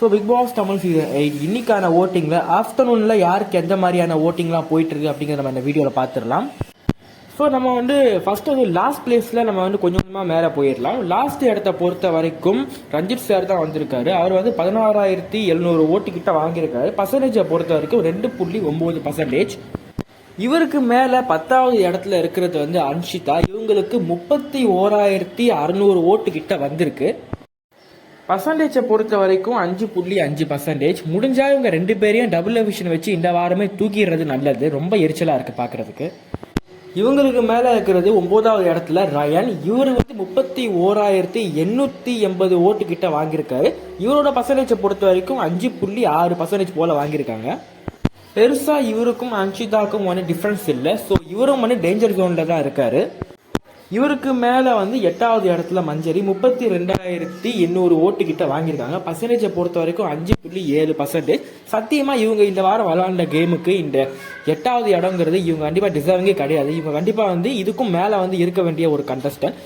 So Bigg Boss Tamil season 8 இன்னைக்கான ஓட்டிங்கில் ஆஃப்டர்நூனில் யாருக்கு எந்த மாதிரியான ஓட்டிங்லாம் போயிட்டுருக்கு அப்படிங்கிறத நம்ம இந்த வீடியோவில் பார்த்துடலாம். ஸோ நம்ம ஃபஸ்ட்டு லாஸ்ட் பிளேஸில் நம்ம கொஞ்சம் கொஞ்சமாக மேலே போயிடலாம். லாஸ்ட் இடத்த பொறுத்த வரைக்கும் ரஞ்சித் சார் தான் வந்திருக்காரு. அவர் 16,700 ஓட்டுக்கிட்ட வாங்கியிருக்காரு. பர்சன்டேஜை பொறுத்த வரைக்கும் 2.9%. இவருக்கு மேலே 10வது இடத்துல இருக்கிறது அன்ஷிதா. இவங்களுக்கு 31,600 ஓட்டுக்கிட்ட வந்திருக்கு. பர்சன்டேஜை பொறுத்த வரைக்கும் 5.5%. முடிஞ்சா இவங்க 2 பேரையும் டபுள் எவிஷன் வச்சு இந்த வாரமே தூக்கிடுறது நல்லது. ரொம்ப எரிச்சலாக இருக்குது பார்க்குறதுக்கு. இவங்களுக்கு மேலே இருக்கிறது 9வது இடத்துல ரயன். இவர் 31,880 ஓட்டுக்கிட்ட வாங்கியிருக்காரு. இவரோட பர்சன்டேஜை பொறுத்த வரைக்கும் 5.6% போல வாங்கியிருக்காங்க. பெருசாக இவருக்கும் அன்ஷிதாக்கும் டிஃப்ரென்ஸ் இல்லை. ஸோ இவரும் டேஞ்சர் ஜோனில் தான் இருக்காரு. இவருக்கு மேலே 8வது இடத்துல மஞ்சரி 32,800 ஓட்டுக்கிட்ட வாங்கியிருக்காங்க. பர்சன்டேஜை பொறுத்த வரைக்கும் 5.7%. சத்தியமாக இவங்க இந்த வாரம் விளாண்ட கேமுக்கு இந்த 8வது இடங்கிறது இவங்க கண்டிப்பாக டிசர்விங்கே கிடையாது. இவங்க கண்டிப்பாக இதுக்கும் மேலே இருக்க வேண்டிய ஒரு கண்டஸ்டன்ட்.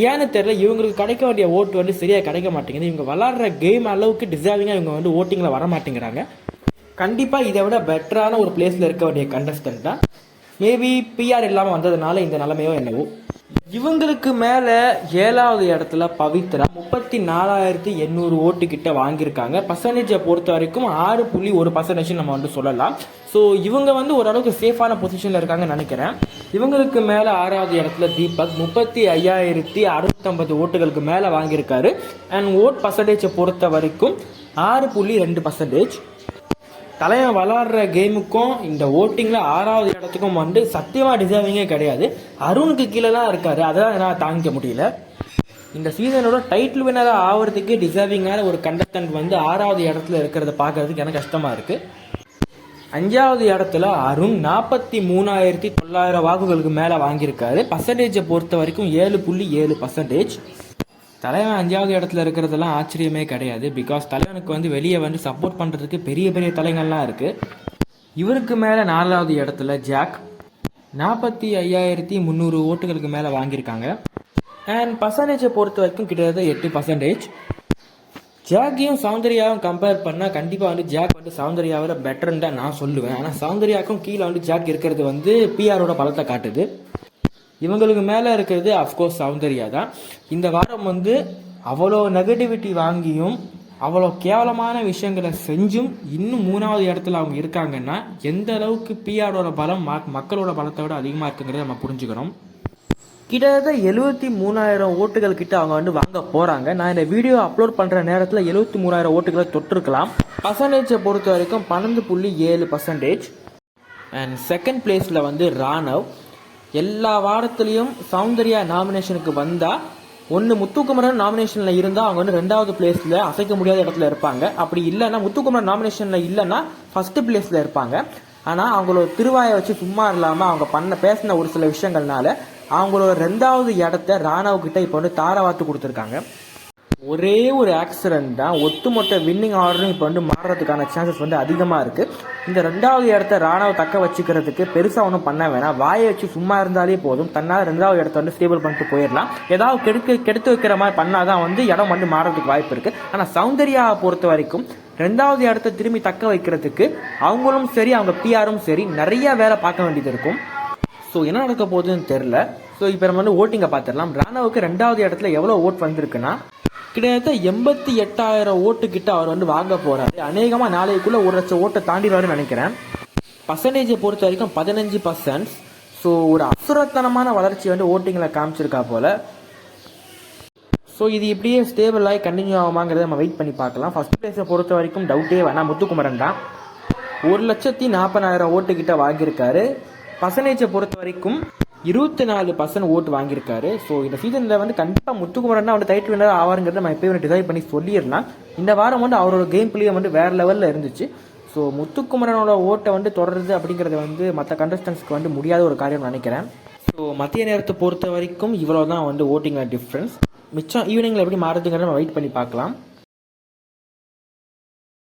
ஏன்னு தெரியல, இவங்களுக்கு கிடைக்க வேண்டிய ஓட்டு சரியாக கிடைக்க மாட்டேங்குது. இவங்க விளாட்ற கேம் அளவுக்கு டிசர்விங்காக இவங்க ஓட்டிங்கில் வர மாட்டேங்கிறாங்க. கண்டிப்பாக இதை விட பெட்டரான ஒரு பிளேஸில் இருக்க வேண்டிய கண்டஸ்டன்ட் தான். மேபி பிஆர் இல்லாமல் வந்ததுனால இந்த நிலைமையோ என்னவோ. இவங்களுக்கு மேலே 7வது இடத்துல பவித்ரா 34,800 ஓட்டுக்கிட்ட வாங்கியிருக்காங்க. பர்சன்டேஜை பொறுத்த வரைக்கும் 6.1% நம்ம சொல்லலாம். ஸோ இவங்க ஓரளவுக்கு சேஃபான பொசிஷனில் இருக்காங்கன்னு நினைக்கிறேன். இவங்களுக்கு மேலே 6வது இடத்துல தீபக் 35,650 ஓட்டுகளுக்கு மேலே வாங்கியிருக்காரு. அண்ட் ஓட் பர்சன்டேஜை பொறுத்த வரைக்கும் 6.2%. தலைவன் விளாடுற கேமுக்கும் இந்த ஓட்டிங்கில் 6வது இடத்துக்கும் சத்தியமாக டிசர்விங்கே கிடையாது. அருணுக்கு கீழே தான் இருக்காரு. அதான் என்னால் தாங்கிக்க முடியல. இந்த சீசனோட டைட்டில் வினராக ஆகிறதுக்கு டிசர்விங்கான ஒரு கண்டஸ்டன்ட் 6வது இடத்துல இருக்கிறத பார்க்கறதுக்கு எனக்கு கஷ்டமாக இருக்குது. 5வது இடத்துல அருண் 43,900 வாக்குகளுக்கு மேலே வாங்கியிருக்காரு. பர்சன்டேஜை பொறுத்த வரைக்கும் 7.7%. தலைவன் 5வது இடத்துல இருக்கிறதெல்லாம் ஆச்சரியமே கிடையாது. பிகாஸ் தலைவனுக்கு வெளியே சப்போர்ட் பண்ணுறதுக்கு பெரிய பெரிய தலைங்கள்லாம் இருக்குது. இவருக்கு மேலே 4வது இடத்துல ஜாக் 45,300 ஓட்டுகளுக்கு மேலே வாங்கியிருக்காங்க. அண்ட் பர்சன்டேஜை பொறுத்த வரைக்கும் கிட்டத்தட்ட 8%. ஜாக்கையும் சௌந்தர்யாவும் கம்பேர் பண்ணால் கண்டிப்பாக ஜாக் சௌந்தர்யாவில் பெட்டர்ன்னு தான் நான் சொல்லுவேன். ஆனால் சௌந்தர்யாவுக்கும் கீழே ஜாக் இருக்கிறது பிஆரோட பலத்தை காட்டுது. இவங்களுக்கு மேலே இருக்கிறது அஃப்கோர்ஸ் சௌந்தர்யா தான். இந்த வாரம் அவ்வளோ நெகட்டிவிட்டி வாங்கியும் அவ்வளோ கேவலமான விஷயங்களை செஞ்சும் இன்னும் 3வது இடத்துல அவங்க இருக்காங்கன்னா எந்த அளவுக்கு பிஆரோட பலம் மக்களோட பலத்தை விட அதிகமாக இருக்குங்கிறத நம்ம புரிஞ்சுக்கணும். கிட்டத்தட்ட 73,000 ஓட்டுகள் கிட்ட அவங்க வாங்க போகிறாங்க. நான் இந்த வீடியோ அப்லோட் பண்ணுற நேரத்தில் 73,000 ஓட்டுகளை தொட்டிருக்கலாம். பர்சன்டேஜை பொறுத்த வரைக்கும் 12.7%. அண்ட் செகண்ட் பிளேஸில் ராணவ். எல்லா வாரத்துலேயும் சௌந்தர்யா நாமினேஷனுக்கு வந்தால் முத்துக்குமரன் நாமினேஷனில் இருந்தால் அவங்க 2வது பிளேஸில் அசைக்க முடியாத இடத்துல இருப்பாங்க. அப்படி இல்லைன்னா முத்துக்குமரன் நாமினேஷனில் இல்லைன்னா ஃபஸ்ட்டு பிளேஸில் இருப்பாங்க. ஆனால் அவங்களோட திருவாயை வச்சு சும்மா இல்லாமல் அவங்க பேசின ஒரு சில விஷயங்கள்னால அவங்களோட 2வது இடத்த ராணவ் கிட்ட இப்போ தாரவாத்து கொடுத்துருக்காங்க. ஒரே ஒரு ஆக்சிடென்ட் தான் ஒட்டுமொத்த வின்னிங் ஆர்டரும் இப்போ மாறுறதுக்கான சான்சஸ் அதிகமாக இருக்குது. இந்த 2வது இடத்த ராணவ் தக்க வச்சுக்கிறதுக்கு பெருசாக ஒன்றும் பண்ண வேணாம். வாயை வச்சு சும்மா இருந்தாலே போதும். தன்னால் 2வது இடத்த ஸ்டேபிள் பண்ணிட்டு போயிடலாம். ஏதாவது கெடுத்து வைக்கிற மாதிரி பண்ணாதான் இடம் மாறுறதுக்கு வாய்ப்பு இருக்குது. ஆனால் சௌந்தர்யாவை பொறுத்த வரைக்கும் 2வது இடத்த திரும்பி தக்க வைக்கிறதுக்கு அவங்களும் சரி அவங்க பிஆரும் சரி நிறைய வேலை பார்க்க வேண்டியது இருக்கும். ஸோ என்ன நடக்க போகுதுன்னு தெரில. ஸோ இப்போ நம்ம ஓட்டிங்கை பார்த்துடலாம். ராணவுக்கு 2வது இடத்துல எவ்வளோ ஓட் வந்திருக்குன்னா கிட்டத்தட்ட 88,000 ஓட்டுக்கிட்ட அவர் வாங்க போறாரு. அநேகமாக நாளைக்குள்ள 1,00,000 ஓட்டை தாண்டிடுவாருன்னு நினைக்கிறேன். பர்சன்டேஜை பொறுத்த வரைக்கும் 15%. ஸோ ஒரு அசுரத்தனமான வளர்ச்சி ஓட்டிங்கில் காமிச்சிருக்கா போல. ஸோ இது இப்படியே ஸ்டேபிள் ஆகி கண்டினியூ ஆகுமாங்கிறத நம்ம வெயிட் பண்ணி பார்க்கலாம். ஃபர்ஸ்ட் பிளேஸை பொறுத்த வரைக்கும் டவுட்டே வேணாம், முத்துக்குமரன் தான். 1,40,40,000 ஓட்டுக்கிட்ட வாங்கியிருக்காரு. பர்சன்டேஜை பொறுத்த வரைக்கும் 24% ஓட்டு வாங்கியிருக்காரு. ஸோ இந்த சீசனில் கண்டிப்பாக முத்துக்குமரன் தான் டைட்டில் வினர் ஆவாருங்கிறத நம்ம எப்போயும் டிசைட் பண்ணி சொல்லிடலாம். இந்த வாரம் அவரோட கேம் பிளே வேறு லெவலில் இருந்துச்சு. ஸோ முத்துக்குமரனோட ஓட்டை தொடருது அப்படிங்கிறது மற்ற கண்டஸ்டன்ஸ்க்கு முடியாத ஒரு காரியம் நினைக்கிறேன். ஸோ மத்திய நேரத்தை பொறுத்த வரைக்கும் இவ்வளோ தான் ஓட்டிங்கில் டிஃப்ரென்ஸ். மிச்சம் ஈவினிங்கில் எப்படி மாறுதுங்கிறத நம்ம வெயிட் பண்ணி பார்க்கலாம்.